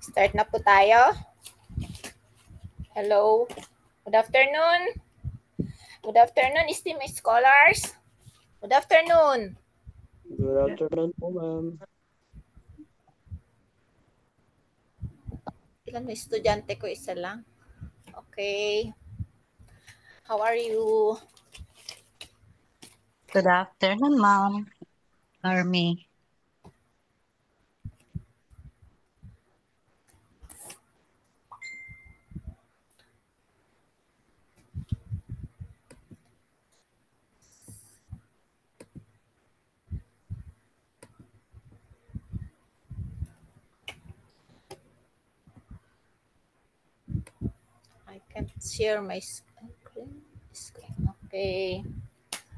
Start na po tayo. Hello. Good afternoon. Good afternoon, esteemed scholars. Good afternoon. Good afternoon po, ma'am. Ilan may estudyante ko? Isa lang. Okay. How are you? Good afternoon, Ma'am. Army. I can't share my screen. Okay.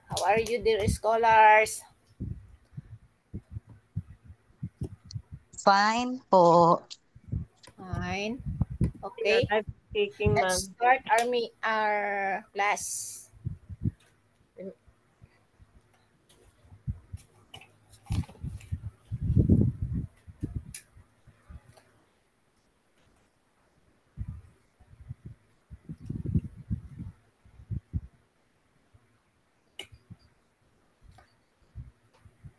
How are you, dear scholars? Fine po. Fine. Okay. I'm speaking, Let's ma'am. start our class.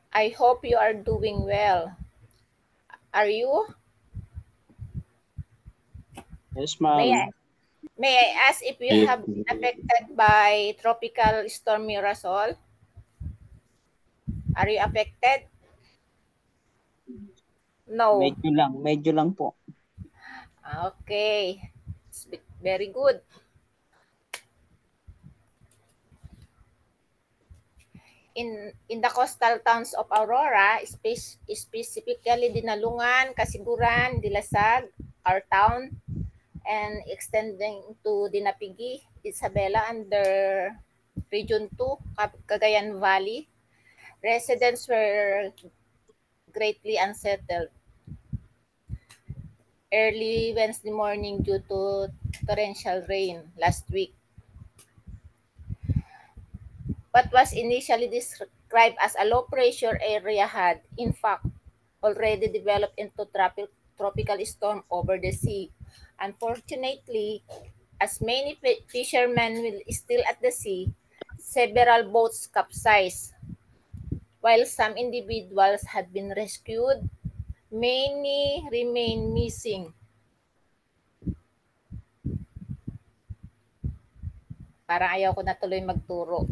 I hope you are doing well. Are you? Yes, ma'am. May I ask if you have been affected by tropical storm Mirasol? Are you affected? No. Medyo lang po. Okay. It's very good. In the coastal towns of Aurora, specifically Dinalungan, Kasiguran, Dilasag, our town, and extending to Dinapigi, Isabela under Region 2, Cagayan Valley, residents were greatly unsettled early Wednesday morning due to torrential rain last week. What was initially described as a low pressure area had, in fact, already developed into tropical storm over the sea. Unfortunately, as many fishermen were still at the sea, several boats capsized. While some individuals had been rescued, many remain missing. Parang ayaw ko na tuloy magturo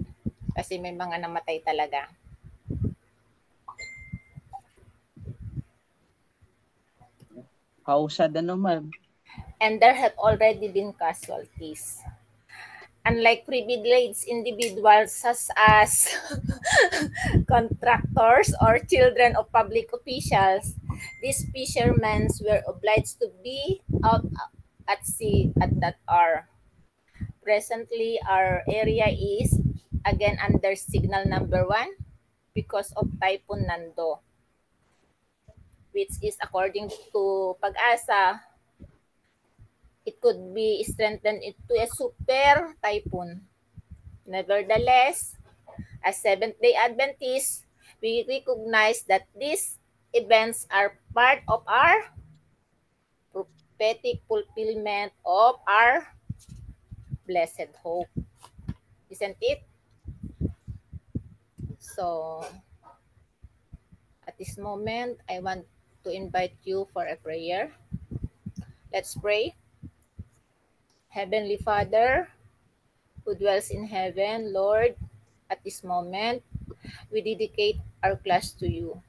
kasi may mga namatay talaga. How sad ma'am? And there have already been casualties. Unlike privileged individuals such as contractors or children of public officials, these fishermen were obliged to be out at sea at that hour. Presently, our area is again under signal number 1 because of Typhoon Nando, which is according to Pag-asa, it could be strengthened into a super typhoon. Nevertheless, as Seventh-day Adventists, we recognize that these events are part of our prophetic fulfillment of our blessed hope. Isn't it? So, at this moment, I want to invite you for a prayer. Let's pray. Heavenly Father, who dwells in heaven, Lord, at this moment, we dedicate our class to you.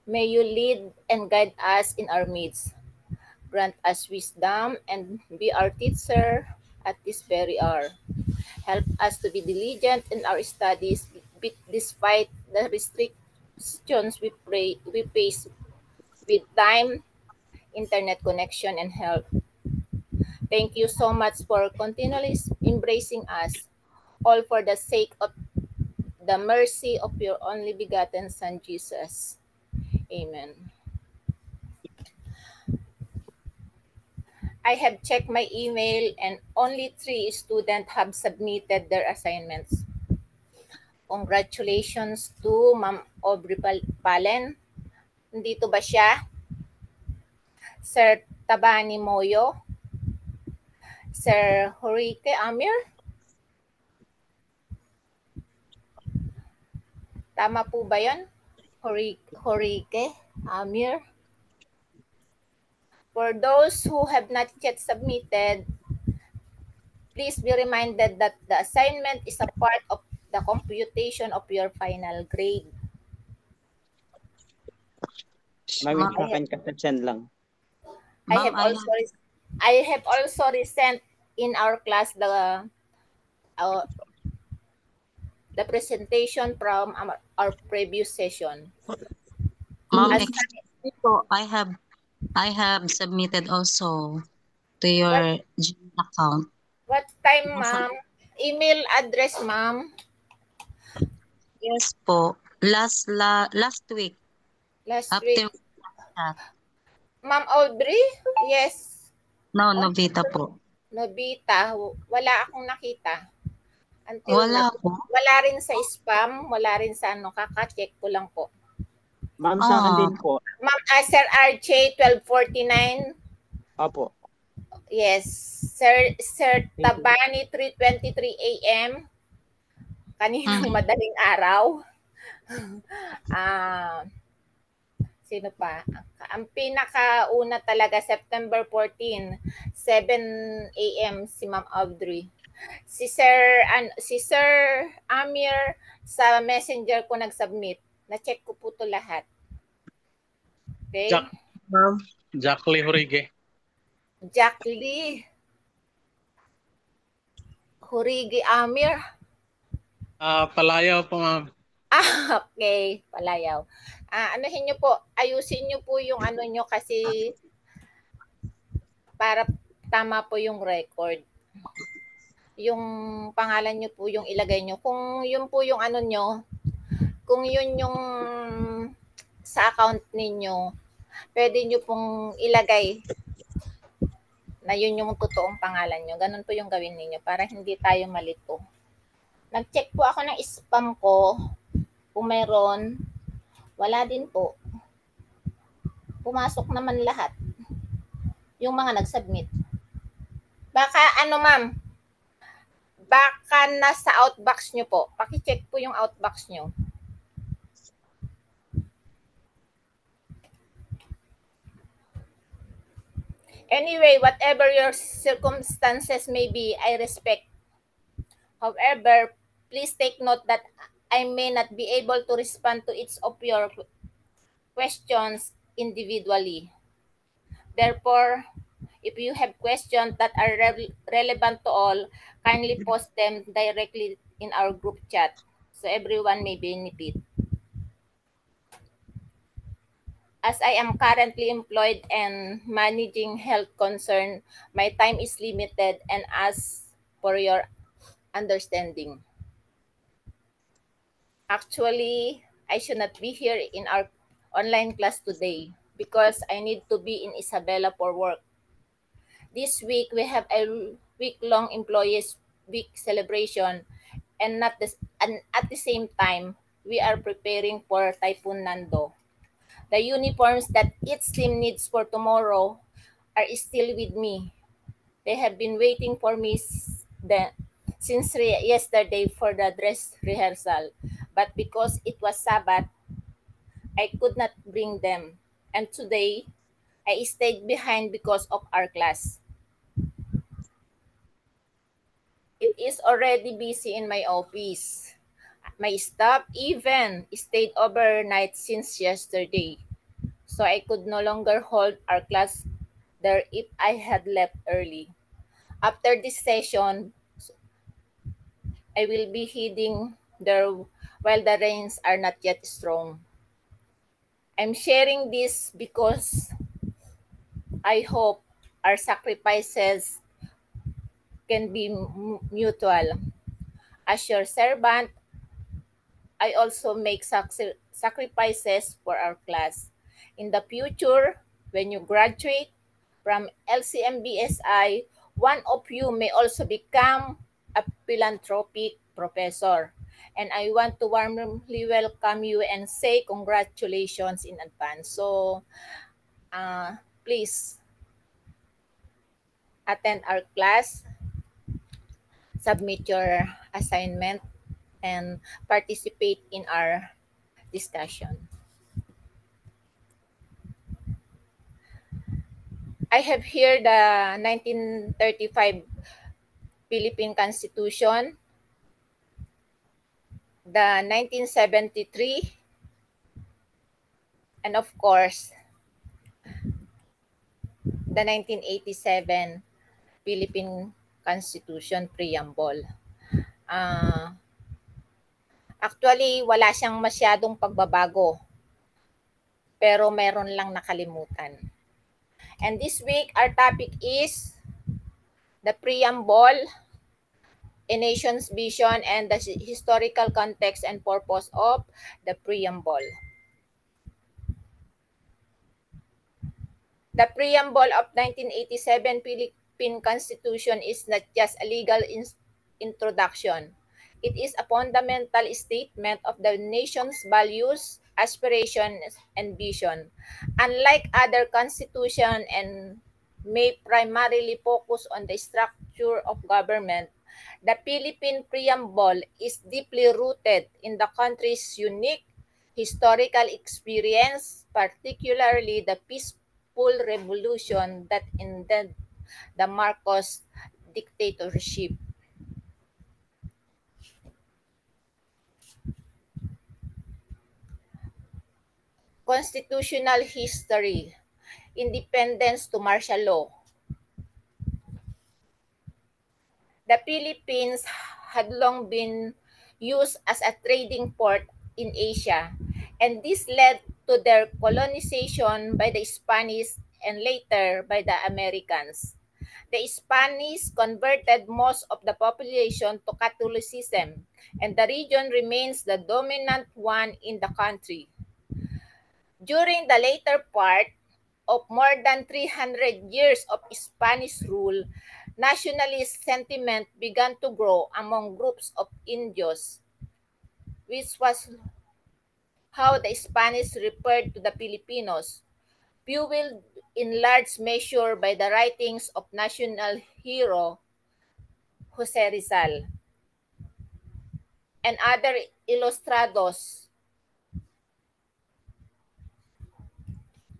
May you lead and guide us in our midst. Grant us wisdom and be our teacher at this very hour. Help us to be diligent in our studies despite the restrictions we face with time, internet connection, and health. Thank you so much for continually embracing us, all for the sake of the mercy of your only begotten Son, Jesus. Amen. I have checked my email and only 3 students have submitted their assignments. Congratulations to Ma'am Aubrey Palen. Nandito ba siya? Sir Tabani Moyo, Sir Horike Amir. Tama po ba yun? Horike Amir. For those who have not yet submitted, please be reminded that the assignment is a part of the computation of your final grade. Ma'am, yung Ma'am, sa akin kasasyan lang. I ma'am, have also resent in our class uh, the presentation from our previous session. ma'am, As excuse me po, I have submitted also to what your Gmail account. what time, ma'am? Email address, ma'am. Yes po. Last week Last week. after that. Ma'am Audrey? Yes. No, Novita po. Nobita. Wala akong nakita. Until Wala now. po. Wala rin sa spam, wala rin sa kaka-check ko lang po. Ma'am, sa akin din po. Ma'am, Sir RJ, 1249. Opo. Yes. Sir Tabani, 3:23 a.m. Kaninang madaling araw. Sino pa? Ang pinakauna talaga, September 14, 7 a.m. si Ma'am Audrey. Si Sir Amir sa messenger ko nag-submit. Na-check ko po to lahat. Okay? Ma'am, Jack Lee Horige. Jack Lee. Horigi Amir. Palayaw po, ma'am. Okay. Palayaw. Anuhin nyo po, ayusin nyo po yung ano nyo kasi para tama po yung record. Yung pangalan nyo po yung ilagay nyo. Kung yun po yung ano nyo, kung yun yung sa account ninyo, pwede nyo pong ilagay na yun yung totoong pangalan nyo. Ganun po yung gawin ninyo para hindi tayo malito. Nag-check po ako ng spam ko. Kung mayroon, wala din po. Pumasok naman lahat. Yung mga nag-submit. Baka ano ma'am, baka nasa outbox nyo po. Paki-check po yung outbox nyo. Anyway, whatever your circumstances may be, I respect. However, please take note that I may not be able to respond to each of your questions individually. Therefore, if you have questions that are relevant to all, kindly post them directly in our group chat so everyone may benefit. As I am currently employed and managing health concern, my time is limited and ask for your understanding. Actually, I should not be here in our online class today because I need to be in Isabela for work. This week, we have a week-long Employees Week celebration and at the same time, we are preparing for Typhoon Nando. The uniforms that each team needs for tomorrow are still with me. They have been waiting for me since yesterday for the dress rehearsal. But because it was Sabbath, I could not bring them. And today, I stayed behind because of our class. It is already busy in my office. My staff even stayed overnight since yesterday. So I could no longer hold our class there if I had left early. After this session, I will be heading there while the rains are not yet strong. I'm sharing this because I hope our sacrifices can be mutual. As your servant, I also make sacrifices for our class. In the future, when you graduate from LCMBSI, one of you may also become a philanthropic professor. And I want to warmly welcome you and say congratulations in advance. So, please attend our class, submit your assignment, and participate in our discussion. I have here the 1935 Philippine Constitution, the 1973, and of course, the 1987 Philippine Constitution Preamble. Actually, wala siyang masyadong pagbabago, pero meron lang nakalimutan. And this week, our topic is the Preamble, a nation's vision, and the historical context and purpose of the Preamble. The Preamble of 1987 Philippine Constitution is not just a legal introduction. It is a fundamental statement of the nation's values, aspirations, and vision. Unlike other constitutions and may primarily focus on the structure of government, the Philippine Preamble is deeply rooted in the country's unique historical experience, particularly the peaceful revolution that ended the Marcos dictatorship. Constitutional history, independence to martial law. The Philippines had long been used as a trading port in Asia, and this led to their colonization by the Spanish and later by the Americans. The Spanish converted most of the population to Catholicism, and the region remains the dominant one in the country. During the later part of more than 300 years of Spanish rule, nationalist sentiment began to grow among groups of Indios, which was how the Spanish referred to the Filipinos, fueled in large measure by the writings of national hero Jose Rizal and other ilustrados.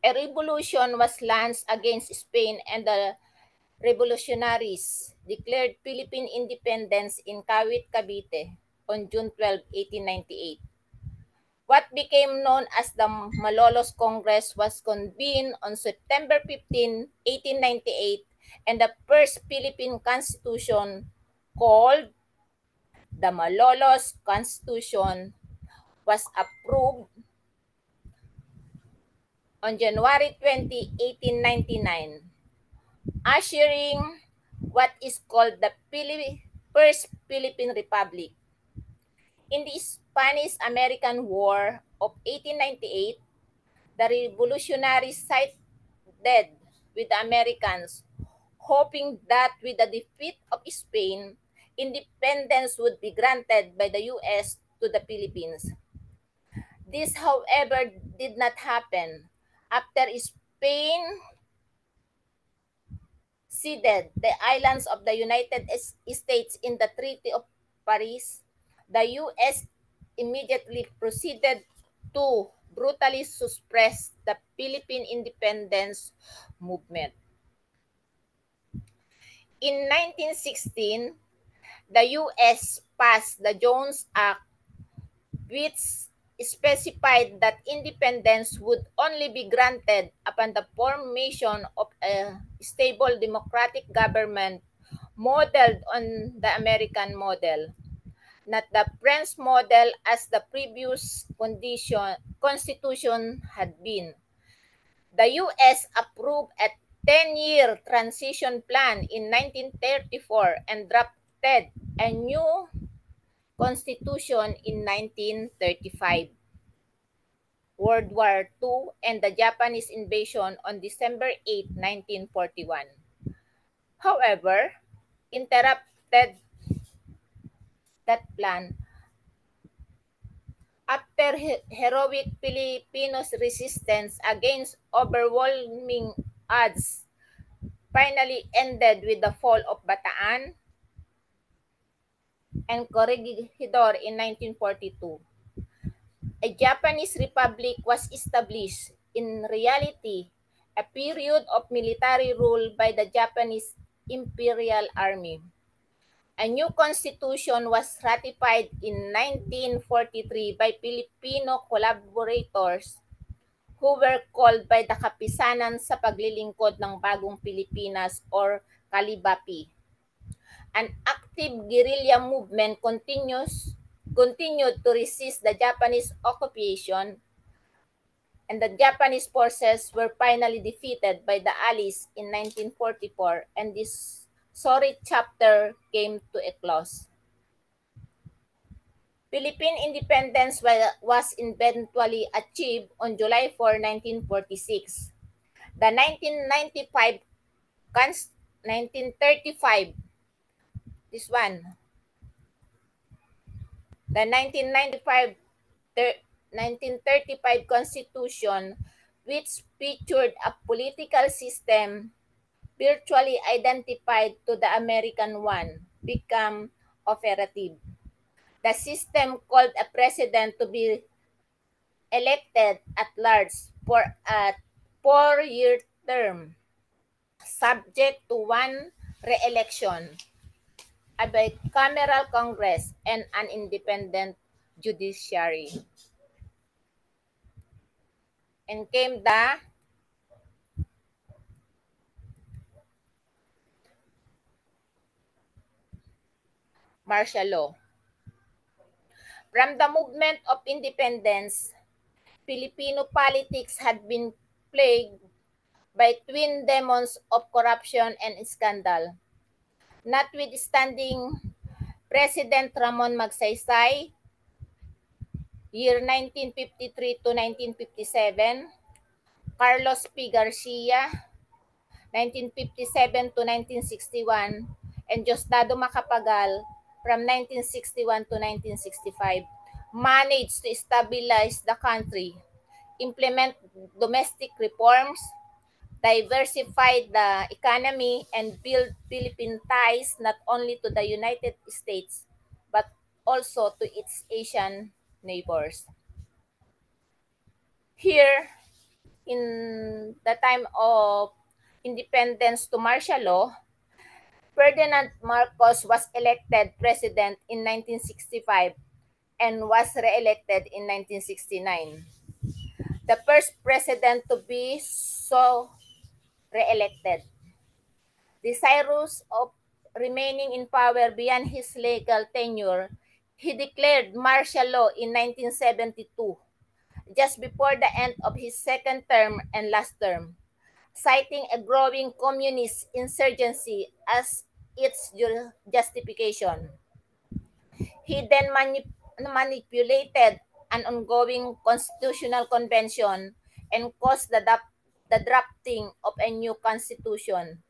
A revolution was launched against Spain, and the revolutionaries declared Philippine independence in Kawit, Cavite on June 12, 1898. What became known as the Malolos Congress was convened on September 15, 1898, and the first Philippine Constitution, called the Malolos Constitution, was approved on January 20, 1899, ushering what is called the First Philippine Republic. In the Spanish-American War of 1898, the revolutionaries sided with the Americans, hoping that with the defeat of Spain, independence would be granted by the U.S. to the Philippines. This, however, did not happen. After Spain ceded the islands of the United States in the Treaty of Paris, the U.S. immediately proceeded to brutally suppress the Philippine independence movement. In 1916, the U.S. passed the Jones Act, which specified that independence would only be granted upon the formation of a stable democratic government modeled on the American model, not the French model as the previous constitution had been. The U.S. approved a 10-year transition plan in 1934 and drafted a new constitution in 1935. World War II and the Japanese invasion on December 8, 1941. However, interrupted that plan after heroic Filipinos' resistance against overwhelming odds finally ended with the fall of Bataan and Corregidor in 1942. A Japanese republic was established, in reality, a period of military rule by the Japanese Imperial Army. A new constitution was ratified in 1943 by Filipino collaborators who were called by the Kapisanan sa Paglilingkod ng Bagong Pilipinas or Kalibapi. An active guerrilla movement continued to resist the Japanese occupation, and the Japanese forces were finally defeated by the Allies in 1944, and this sorry chapter came to a close. Philippine independence was eventually achieved on July 4, 1946. The 1935, this one, the 1935 Constitution, which featured a political system virtually identified to the American one, became operative. The system called a president to be elected at large for a 4-year term, subject to one re-election, a bicameral Congress, and an independent judiciary. And came the martial law. From the movement of independence, Filipino politics had been plagued by twin demons of corruption and scandal. Notwithstanding President Ramon Magsaysay, year 1953 to 1957, Carlos P. Garcia, 1957 to 1961, and Diosdado Macapagal, from 1961 to 1965, managed to stabilize the country, implement domestic reforms, diversify the economy, and build Philippine ties not only to the United States but also to its Asian neighbors. Here, in the time of independence to martial law, Ferdinand Marcos was elected president in 1965 and was re-elected in 1969. The first president to be so re-elected. Desirous of remaining in power beyond his legal tenure, he declared martial law in 1972, just before the end of his second term and last term, citing a growing communist insurgency as its justification. He then manipulated an ongoing constitutional convention and caused the drafting of a new constitution.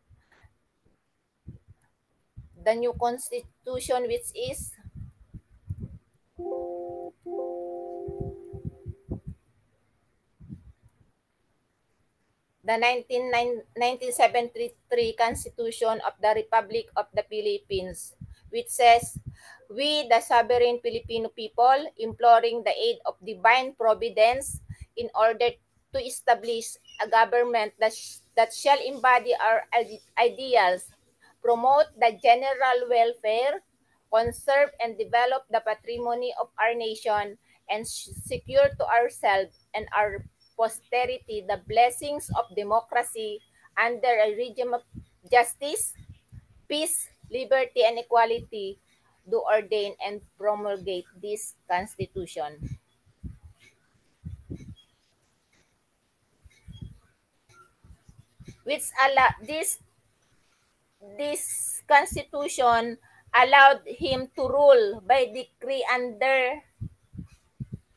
The new constitution, which is the 1973 Constitution of the Republic of the Philippines, which says, "We, the sovereign Filipino people, imploring the aid of divine providence in order to establish a government that shall embody our ideals, promote the general welfare, conserve and develop the patrimony of our nation, and secure to ourselves and our posterity the blessings of democracy under a regime of justice, peace, liberty, and equality, do ordain and promulgate this Constitution." Which this Constitution allowed him to rule by decree until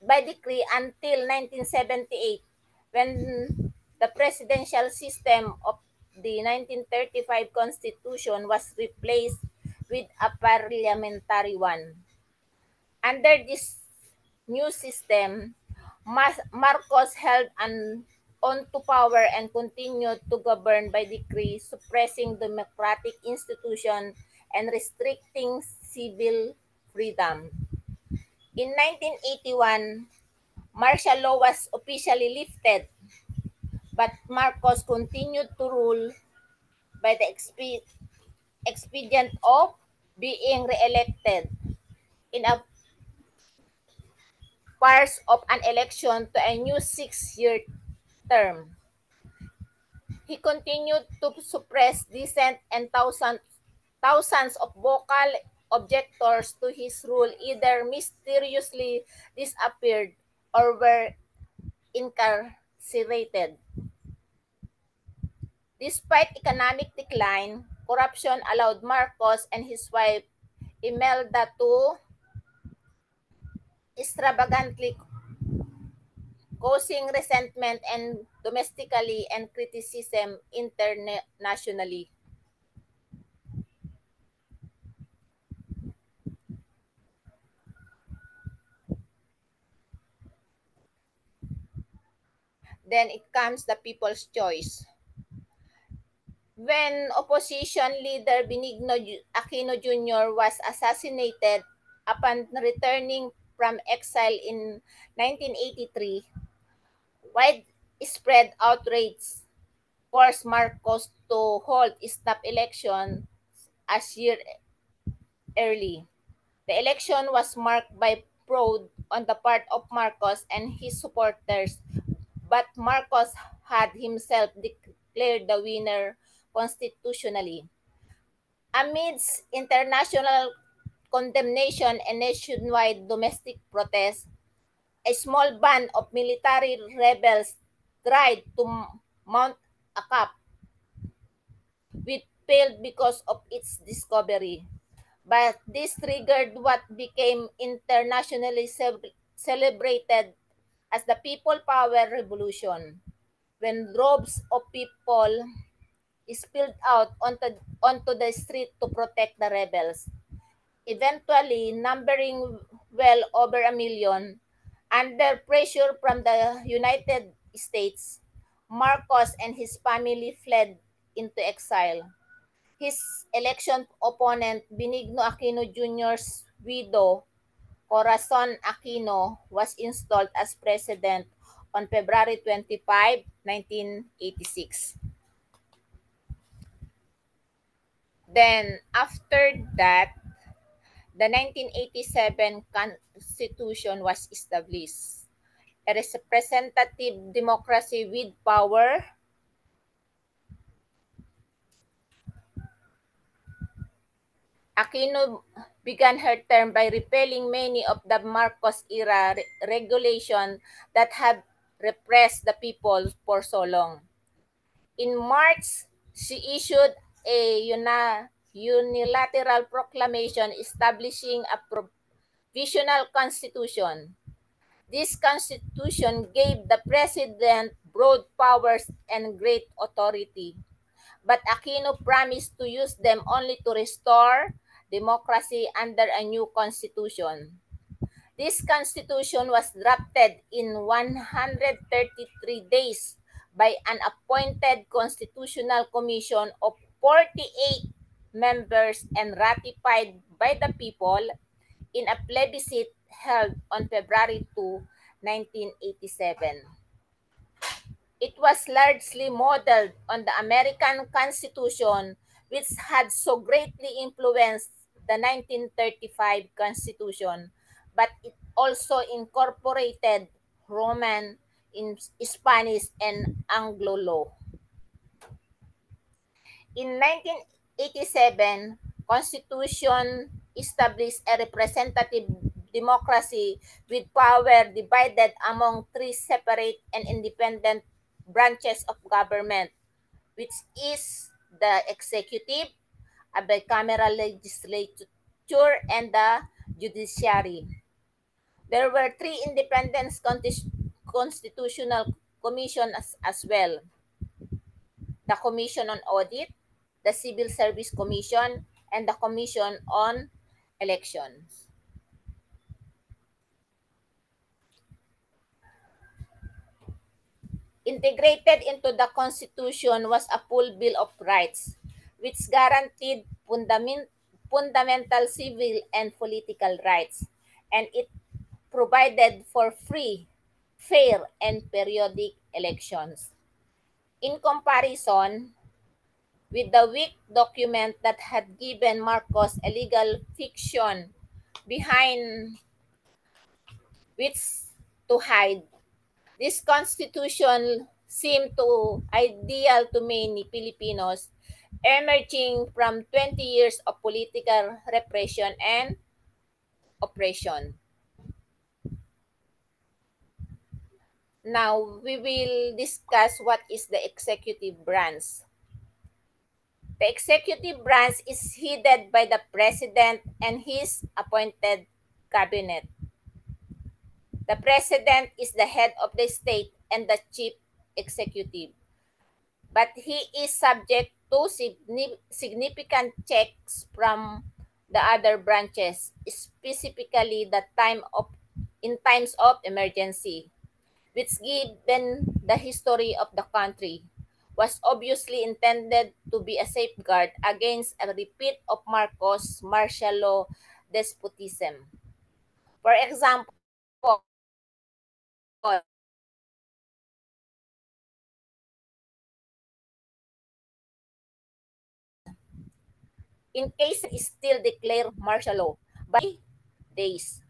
1978, when the presidential system of the 1935 Constitution was replaced with a parliamentary one. Under this new system, Marcos held an on to power and continued to govern by decree, suppressing democratic institutions and restricting civil freedom. In 1981, martial law was officially lifted, but Marcos continued to rule by the expedient of being re-elected in a farce of an election to a new 6-year term. He continued to suppress dissent, and thousands of vocal objectors to his rule either mysteriously disappeared or were incarcerated. Despite economic decline, corruption allowed Marcos and his wife Imelda to extravagantly, causing resentment and domestically and criticism internationally. Then it comes the people's choice. When opposition leader Benigno Aquino Jr. was assassinated upon returning from exile in 1983, widespread outrage forced Marcos to hold snap election as year early. The election was marked by fraud on the part of Marcos and his supporters, but Marcos had himself declared the winner constitutionally. Amidst international condemnation and nationwide domestic protests, a small band of military rebels tried to mount a coup, which failed because of its discovery. But this triggered what became internationally celebrated as the People Power Revolution, when droves of people spilled out onto the street to protect the rebels, eventually numbering well over 1 million. Under pressure from the United States, Marcos and his family fled into exile. His election opponent, Benigno Aquino Jr.'s widow, Corazon Aquino, was installed as president on February 25, 1986. Then, after that, the 1987 Constitution was established. A representative democracy with power. Aquino began her term by repealing many of the Marcos-era regulations that had repressed the people for so long. In March, she issued a unilateral proclamation establishing a provisional constitution. This constitution gave the president broad powers and great authority, but Aquino promised to use them only to restore democracy under a new constitution. This constitution was drafted in 133 days by an appointed constitutional commission of 48 members and ratified by the people in a plebiscite held on February 2, 1987. It was largely modeled on the American Constitution, which had so greatly influenced the 1935 Constitution, but it also incorporated Roman, Spanish, and Anglo law. In 1987, Constitution established a representative democracy with power divided among three separate and independent branches of government, which is the executive, a bicameral legislature, and the judiciary. There were three independent constitutional commissions as well: the Commission on Audit, the Civil Service Commission, and the Commission on Elections. Integrated into the Constitution was a full Bill of Rights, which guaranteed fundamental civil and political rights, and it provided for free, fair, and periodic elections. In comparison with the weak document that had given Marcos a legal fiction behind which to hide, this constitution seemed to ideal to many Filipinos emerging from 20 years of political repression and oppression. Now, we will discuss what is the executive branch. The executive branch is headed by the president and his appointed cabinet. The president is the head of the state and the chief executive, but he is subject to significant checks from the other branches, specifically in times of emergency, which given the history of the country was obviously intended to be a safeguard against a repeat of Marcos' martial law despotism. For example, in case is still declare martial law by days,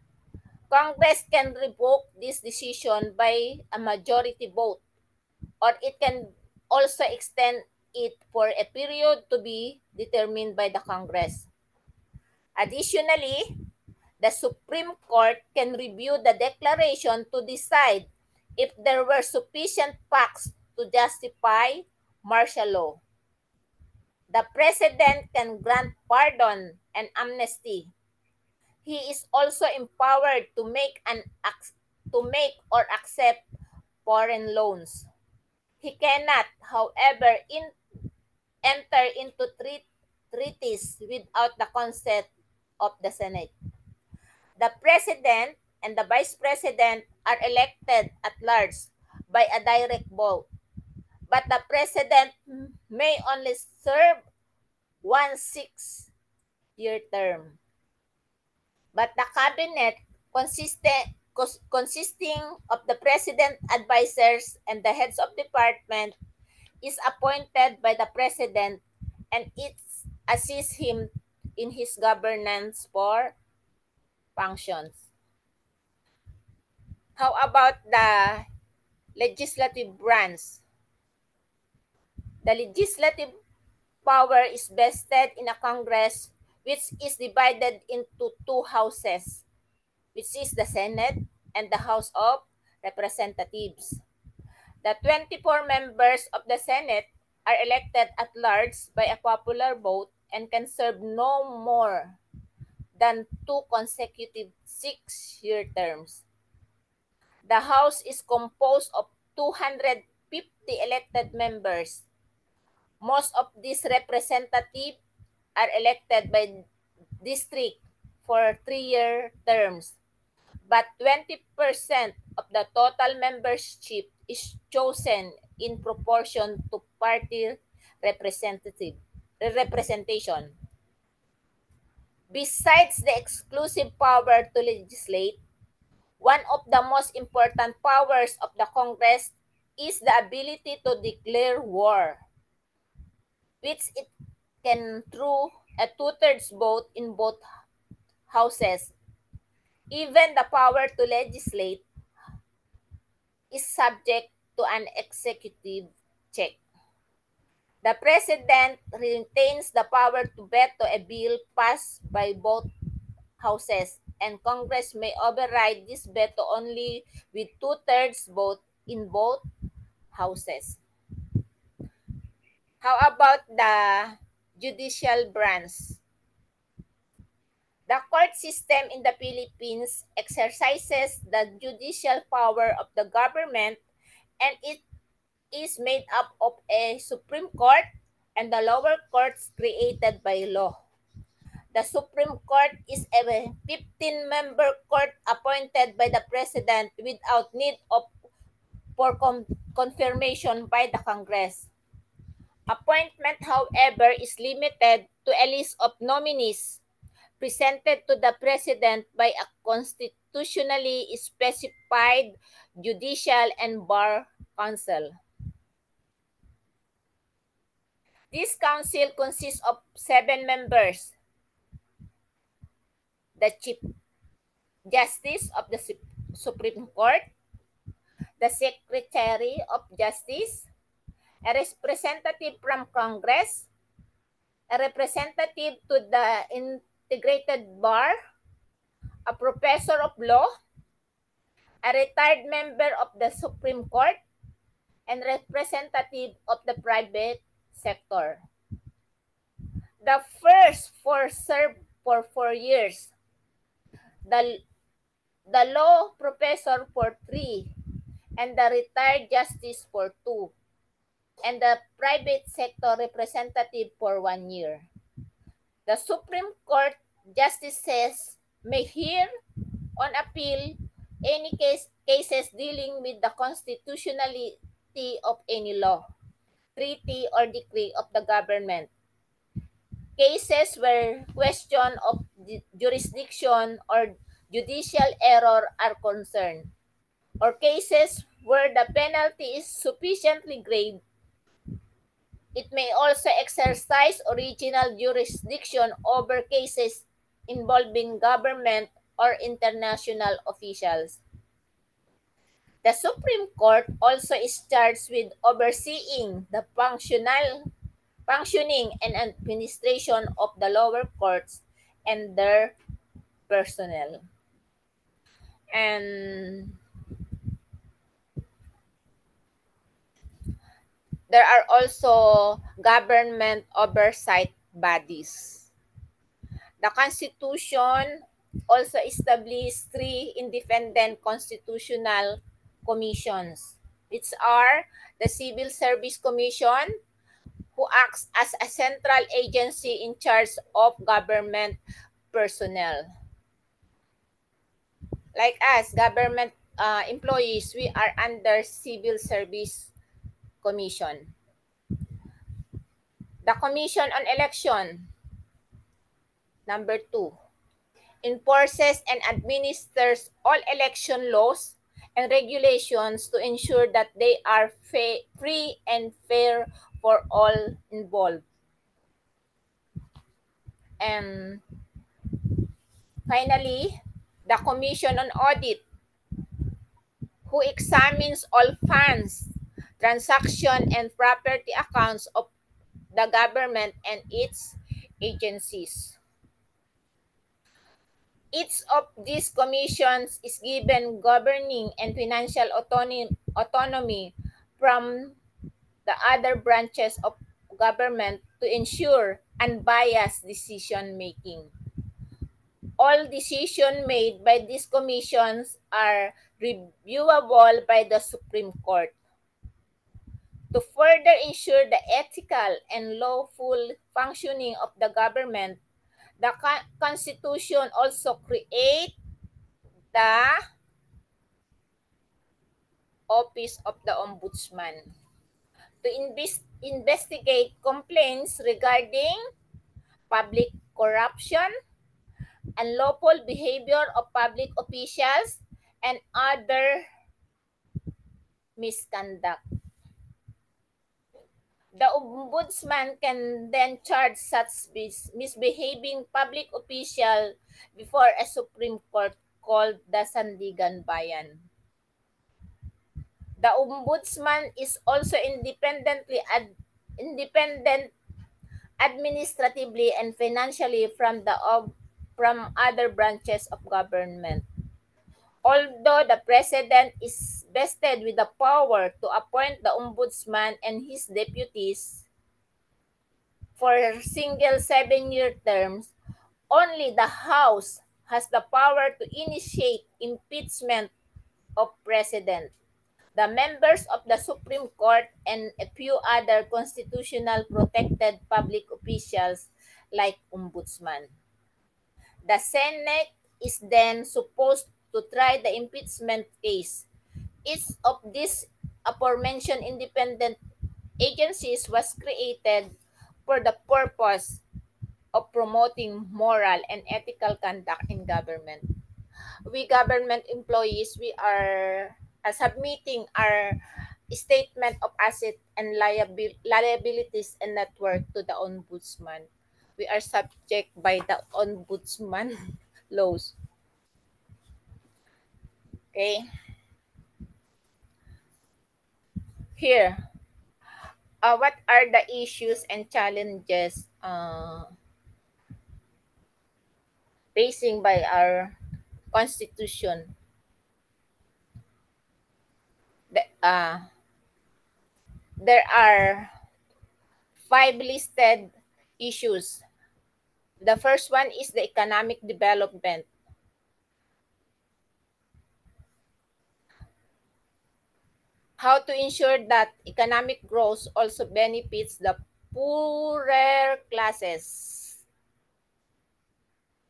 Congress can revoke this decision by a majority vote, or it can also extend it for a period to be determined by the Congress. Additionally, the Supreme Court can review the declaration to decide if there were sufficient facts to justify martial law. The President can grant pardon and amnesty. He is also empowered to make or accept foreign loans. He cannot, however, enter into treaties without the consent of the Senate. The President and the Vice President are elected at large by a direct vote, but the President may only serve 1 6-year term. But the Cabinet, consisting of the President advisors and the heads of department, is appointed by the President and it assists him in his governance for functions. How about the legislative branch? The legislative power is vested in a Congress which is divided into two houses, which is the Senate and the House of Representatives. The 24 members of the Senate are elected at large by a popular vote and can serve no more than 2 consecutive 6-year terms. The House is composed of 250 elected members. Most of these representatives are elected by district for 3-year terms, but 20% of the total membership is chosen in proportion to party representation. Besides the exclusive power to legislate, one of the most important powers of the Congress is the ability to declare war, which it can through a two-thirds vote in both houses. Even the power to legislate is subject to an executive check. The President retains the power to veto a bill passed by both houses, and Congress may override this veto only with two-thirds vote in both houses. How about the judicial branch? The court system in the Philippines exercises the judicial power of the government, and it is made up of a Supreme Court and the lower courts created by law. The Supreme Court is a 15-member court appointed by the President without need of for confirmation by the Congress. Appointment, however, is limited to a list of nominees presented to the President by a constitutionally specified judicial and bar council. This council consists of 7 members: the Chief Justice of the Supreme Court, the Secretary of Justice, a representative from Congress, a representative to the Integrated Bar, a professor of law, a retired member of the Supreme Court, and representative of the private sector. The first 4 served for 4 years, the law professor for 3, and the retired justice for 2, and the private sector representative for 1 year. The Supreme Court justices may hear on appeal any cases dealing with the constitutionality of any law, treaty, or decree of the government. Cases where question of jurisdiction or judicial error are concerned, or cases where the penalty is sufficiently grave. It may also exercise original jurisdiction over cases involving government or international officials. The Supreme Court also is charged with overseeing the functioning and administration of the lower courts and their personnel. And there are also government oversight bodies. The Constitution also established 3 independent constitutional commissions, which are the Civil Service Commission, who acts as a central agency in charge of government personnel. Like us, government employees, we are under Civil Service Commission. The Commission on Election, number 2, enforces and administers all election laws and regulations to ensure that they are free and fair for all involved. And finally, the Commission on Audit, who examines all funds, transaction, and property accounts of the government and its agencies. Each of these commissions is given governing and financial autonomy from the other branches of government to ensure unbiased decision-making. All decisions made by these commissions are reviewable by the Supreme Court. To further ensure the ethical and lawful functioning of the government, the Constitution also creates the Office of the Ombudsman to investigate complaints regarding public corruption, unlawful behavior of public officials, and other misconduct. The Ombudsman can then charge such misbehaving public official before a Supreme Court called the Sandigan Bayan. The Ombudsman is also independent administratively and financially from other branches of government. Although the President is vested with the power to appoint the Ombudsman and his deputies for single 7-year terms, only the House has the power to initiate impeachment of President, the members of the Supreme Court, and a few other constitutional protected public officials like Ombudsman. The Senate is then supposed to try the impeachment case. Each of these aforementioned independent agencies was created for the purpose of promoting moral and ethical conduct in government. We government employees, we are submitting our statement of asset and liabilities and net worth to the ombudsman. We are subject by the ombudsman laws. Okay. Here, what are the issues and challenges facing by our constitution? There are 5 listed issues. The first one is the economic development. How to ensure that economic growth also benefits the poorer classes.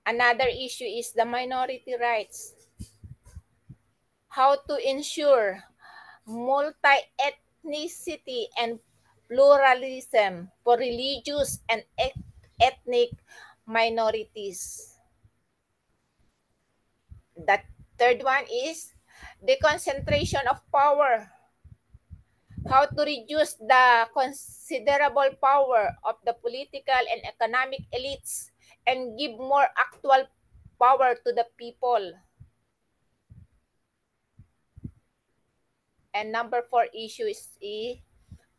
Another issue is the minority rights. How to ensure multi-ethnicity and pluralism for religious and ethnic minorities. The third one is the concentration of power. How to reduce the considerable power of the political and economic elites and give more actual power to the people. And number 4 issue is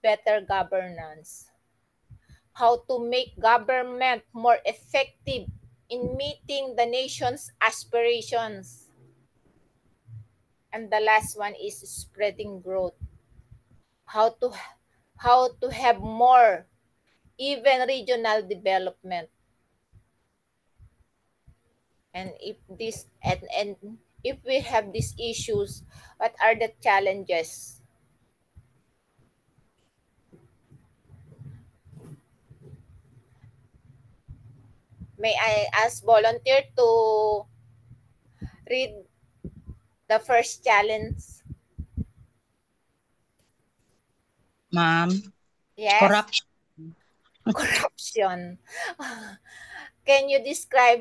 better governance. How to make government more effective in meeting the nation's aspirations. And the last one is spreading growth. How to have more even regional development. And and if we have these issues, what are the challenges? May I ask volunteer to read the first challenge? Ma'am, Yes. corruption. Corruption. Can you describe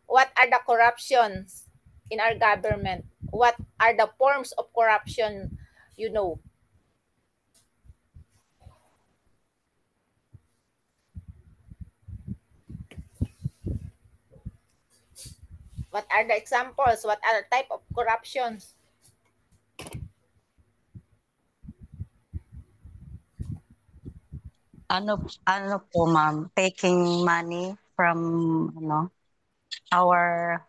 what are the corruptions in our government? What are the forms of corruption you know? What are the examples? What are the type of corruptions? Ano po, ma'am? Taking money from, our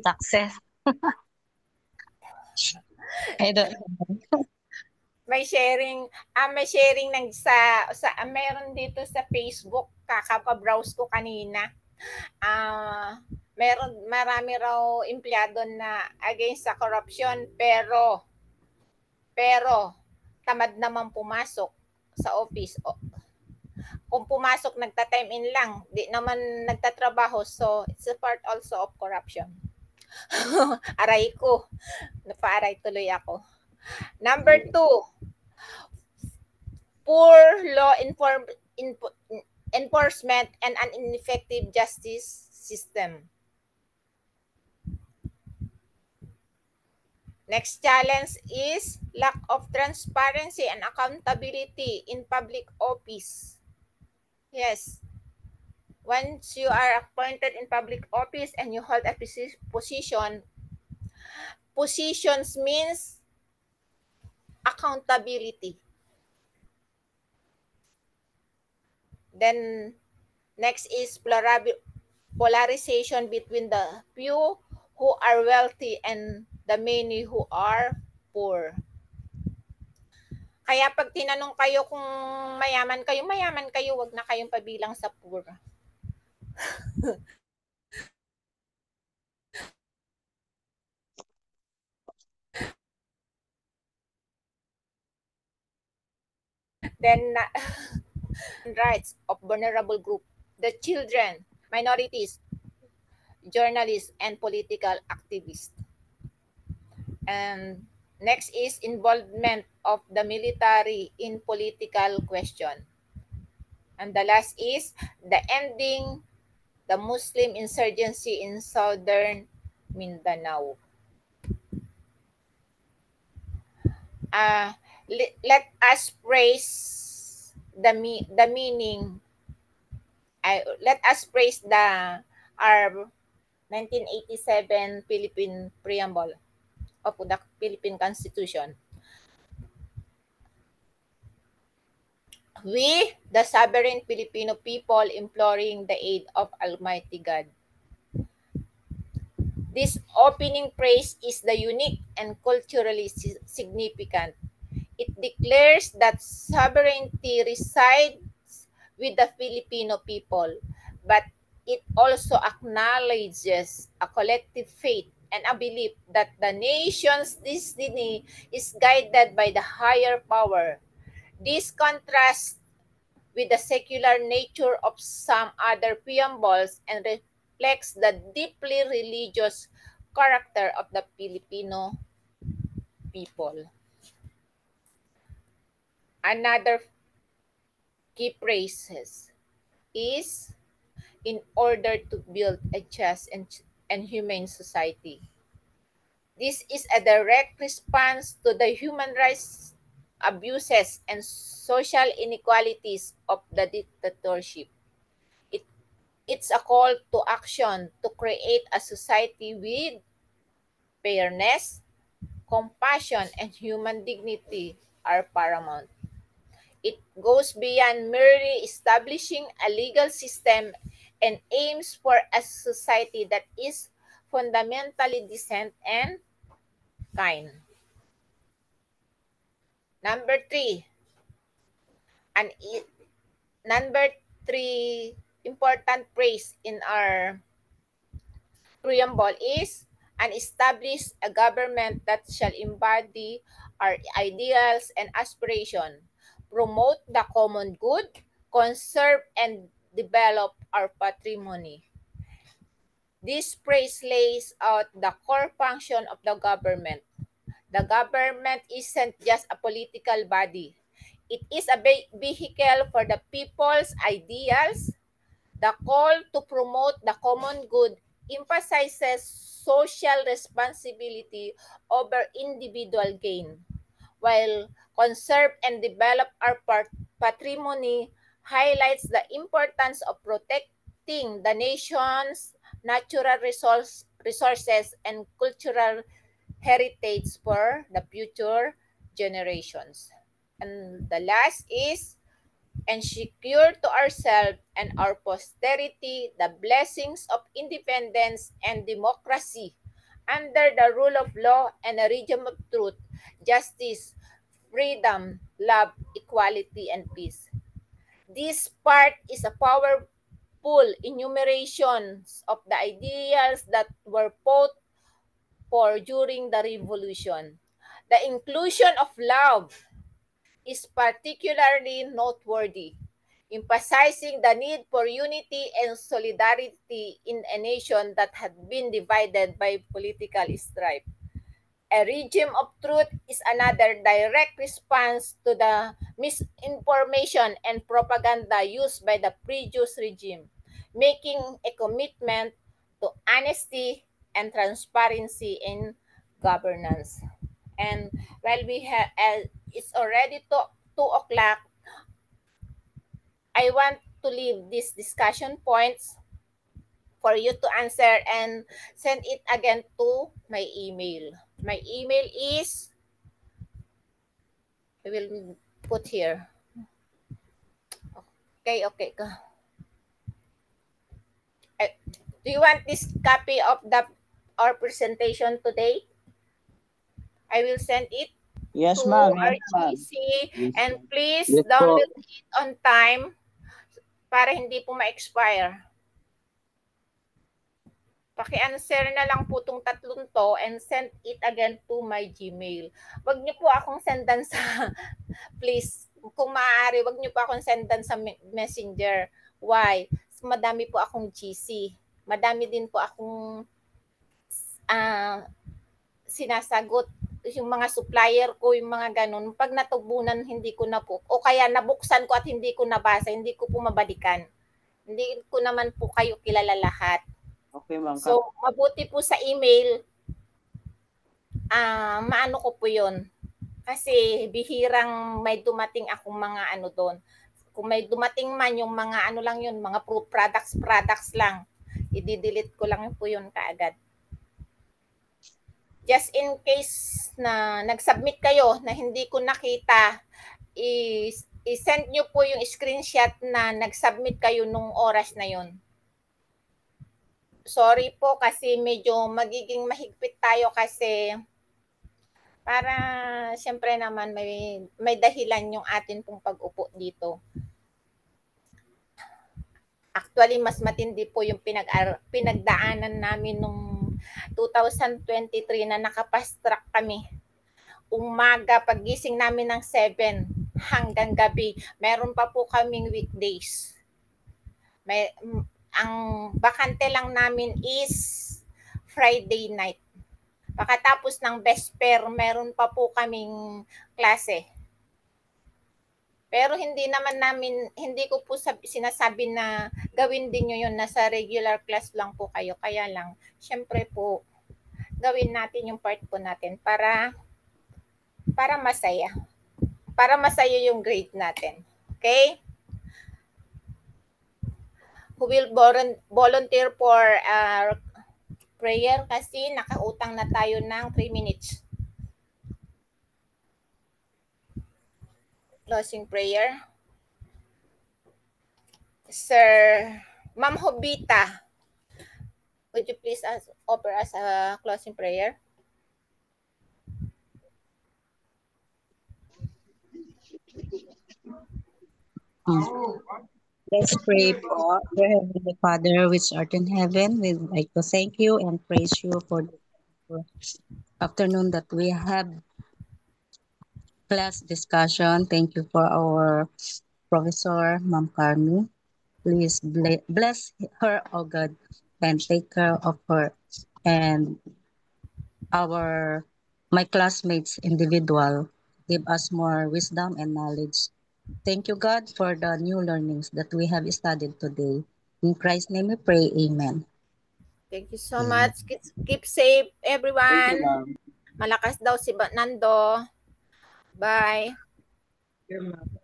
taxes. I don't May sharing ng meron dito sa Facebook, kaka-browse ko kanina. Marami raw empleyado na against sa corruption pero tamad naman pumasok sa office. Kung pumasok nagta-time in lang, di naman nagtatrabaho, so it's a part also of corruption. Aray ko. Napaaray tuloy ako. Number 2, poor law enforcement and an ineffective justice system. Next challenge is lack of transparency and accountability in public office. Yes. Once you are appointed in public office and you hold a position, positions means accountability. Then next is polarization between the few who are wealthy and the many who are poor. Kaya pag tinanong kayo kung mayaman kayo, wag na kayong pabilang sa poor. Then rights of vulnerable group, the children, minorities, journalists, and political activists. And Next is involvement of the military in political question. And the last is the ending the Muslim insurgency in southern Mindanao. Let us praise the meaning. Let us praise the our 1987 Philippine Preamble of the Philippine Constitution. We, the sovereign Filipino people, imploring the aid of Almighty God. This opening praise is the unique and culturally significant. It declares that sovereignty resides with the Filipino people, but it also acknowledges a collective faith and a belief that the nation's destiny is guided by the higher power. This contrasts with the secular nature of some other preambles and reflects the deeply religious character of the Filipino people. Another key phrases is in order to build a just and humane society. This is a direct response to the human rights abuses and social inequalities of the dictatorship. It, it's a call to action to create a society with fairness, compassion, and human dignity are paramount. It goes beyond merely establishing a legal system and aims for a society that is fundamentally decent and kind. Number three, and number three important phrase in our preamble is and establish a government that shall embody our ideals and aspiration, promote the common good, conserve and develop our patrimony. This phrase lays out the core function of the government. The government isn't just a political body. It is a vehicle for the people's ideals. The call to promote the common good emphasizes social responsibility over individual gain, while conserve and develop our patrimony highlights the importance of protecting the nation's natural resources and cultural heritage for the future generations. And the last is and secure to ourselves and our posterity the blessings of independence and democracy under the rule of law and a regime of truth, justice, freedom, love, equality, and peace. This part is a powerful enumeration of the ideals that were fought for during the revolution. The inclusion of love is particularly noteworthy, emphasizing the need for unity and solidarity in a nation that had been divided by political strife. A regime of truth is another direct response to the misinformation and propaganda used by the previous regime, making a commitment to honesty and transparency in governance. And while we have, it's already 2 o'clock, I want to leave these discussion points for you to answer and send it again to my email. My email is, I will put here. Okay. Do you want this copy of our presentation today? I will send it Yes, to ma'am. our Yes, ma'am. GC and please Yes po. download it on time para hindi po ma-expire. Paki-answer na lang po itong tatlong to and send it again to my Gmail. Wag niyo po akong sendan sa, please, kung maaari, wag niyo po akong sendan sa Messenger. Why? Madami po akong GC. Madami din po akong sinasagot yung mga supplier ko, yung mga ganun, pag natubunan, hindi ko na po, o kaya nabuksan ko at hindi ko nabasa, hindi ko po mabalikan. Hindi ko naman po kayo kilala lahat. Okay, ma'am. So, mabuti po sa email, maano ko po yun. Kasi bihirang may dumating akong mga ano doon. Kung may dumating man yung mga ano lang yun, mga products lang, i-delete ko lang po yun kaagad. Just in case na nag-submit kayo na hindi ko nakita, i-send nyo po yung screenshot na nag-submit kayo nung oras na yon. Sorry po kasi medyo magiging mahigpit tayo kasi para siyempre naman may dahilan yung atin pong pag-upo dito. Actually, mas matindi po yung pinagdaanan namin nung 2023 na nakapast track kami. Umaga, pagising namin ng 7 hanggang gabi. Meron pa po kaming weekdays. Ang bakante lang namin is Friday night. Pagkatapos ng vesper, meron pa po kaming klase. Pero hindi ko po sinasabi na gawin din nyo yun, nasa regular class lang po kayo. Kaya lang, syempre po, gawin natin yung part po natin para masaya. Para masaya yung grade natin. Okay? Who will volunteer for prayer kasi nakautang na tayo ng 3 minutes. Closing prayer. Sir, Ma'am Hobita, would you please offer us a closing prayer? Let's pray po. Dear Heavenly Father, which art in heaven, we'd like to thank you and praise you for the afternoon that we have class discussion. Thank you for our Professor, Ma'am Carmi. Please bless her, oh God, and take care of her and my classmates individual. Give us more wisdom and knowledge. Thank you, God, for the new learnings that we have studied today. In Christ's name we pray, amen. Thank you so much. Keep safe, Thank you, everyone. ma'am. Malakas daw si Nando. Bye. Thank you, ma'am.